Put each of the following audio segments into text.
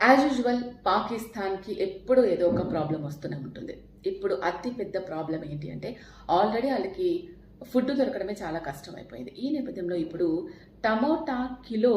As usual పాకిస్తాన్‌కి ఎప్పుడూ ఏదో ఒక ప్రాబ్లమ్ వస్తూనే ఉంటుంది. ఇప్పుడు అతి పెద్ద ప్రాబ్లమ్ ఏంటి అంటే ఆల్రెడీ ఆళ్ళకి ఫుడ్ దొరకడమే చాలా కష్టమైపోయింది. ఈ నేపథ్యంలో ఇప్పుడు టమోటా కిలో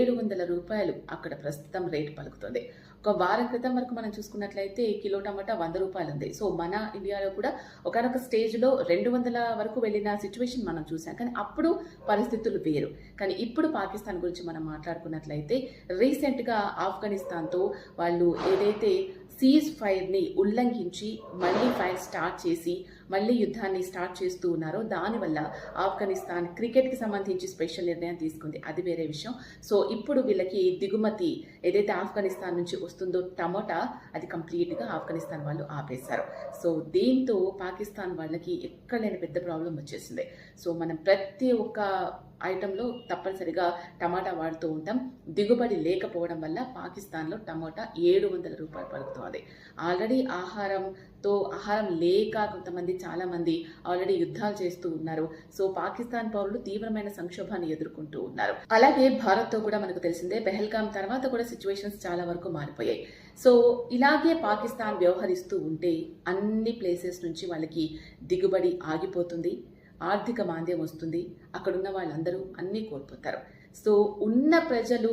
రూ. 700 అక్కడ ప్రస్తుతం రేట్ పలుకుతుంది. ఒక వారం క్రితం వరకు మనం చూసుకున్నట్లయితే కిలో టమాటా రూ. 100 ఉంది. సో, మన ఇండియాలో కూడా ఒకానొక స్టేజ్‌లో 200 వరకు వెళ్ళిన సిట్యుయేషన్ మనం చూసాం. కానీ అప్పుడు పరిస్థితులు వేరు. కానీ ఇప్పుడు పాకిస్తాన్ గురించి మనం మాట్లాడుకున్నట్లయితే రీసెంట్‌గా ఆఫ్ఘనిస్తాన్‌తో వాళ్ళు ఏదైతే సీజ్ ఫైర్‌ని ఉల్లంఘించి మళ్ళీ ఫైర్ స్టార్ట్ చేసి మళ్ళీ యుద్ధాన్ని స్టార్ట్ చేస్తూ ఉన్నారో దానివల్ల ఆఫ్ఘనిస్తాన్ క్రికెట్‌కి సంబంధించి స్పెషల్ నిర్ణయం తీసుకుంది. అది వేరే విషయం. సో, ఇప్పుడు వీళ్ళకి దిగుమతి ఏదైతే ఆఫ్ఘనిస్తాన్ నుంచి వస్తుందో టమోటా అది కంప్లీట్‌గా ఆఫ్ఘనిస్తాన్ వాళ్ళు ఆపేశారు. సో, దీంతో పాకిస్తాన్ వాళ్ళకి ఎక్కడ లేని పెద్ద ప్రాబ్లమ్ వచ్చేసింది. సో, మనం ప్రతి ఒక్క ఐటెంలో తప్పనిసరిగా టమాటా వాడుతూ ఉంటాం. దిగుబడి లేకపోవడం వల్ల పాకిస్తాన్‌లో టమోటా రూ. 700 పలుకుతోంది. ఆల్రెడీ ఆహారం లేక కొంతమంది చాలామంది ఆల్రెడీ యుద్ధాలు చేస్తూ ఉన్నారు. సో, పాకిస్తాన్ పౌరులు తీవ్రమైన సంక్షోభాన్ని ఎదుర్కొంటూ ఉన్నారు. అలాగే భారత్‌తో కూడా మనకు తెలిసిందే పెహల్గాం తర్వాత కూడా సిచ్యువేషన్స్ చాలా వరకు మారిపోయాయి. సో, ఇలాగే పాకిస్తాన్ వ్యవహరిస్తూ ఉంటే అన్ని ప్లేసెస్ నుంచి వాళ్ళకి దిగుబడి ఆగిపోతుంది. ఆర్థిక మాంద్యం వస్తుంది. అక్కడున్న వాళ్ళందరూ అన్నీ కోల్పోతారు. సో, ఉన్న ప్రజలు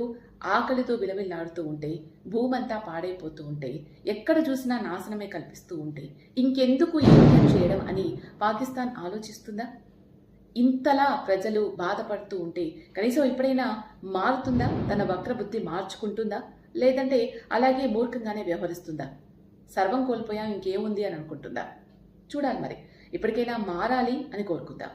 ఆకలితో విలవిల్లాడుతూ ఉంటే, భూమంతా పాడైపోతూ ఉంటే, ఎక్కడ చూసినా నాశనమే కల్పిస్తూ ఉంటే, ఇంకెందుకు ఈ యుద్ధం చేయడం అని పాకిస్తాన్ ఆలోచిస్తుందా? ఇంతలా ప్రజలు బాధపడుతూ ఉంటే కనీసం ఎప్పుడైనా మారుతుందా? తన వక్రబుద్ధి మార్చుకుంటుందా? లేదంటే అలాగే మూర్ఖంగానే వ్యవహరిస్తుందా? సర్వం కోల్పోయాం ఇంకేముంది అని అనుకుంటుందా? చూడాలి మరి. ఇప్పటికైనా మారాలి అని కోరుకుందాం.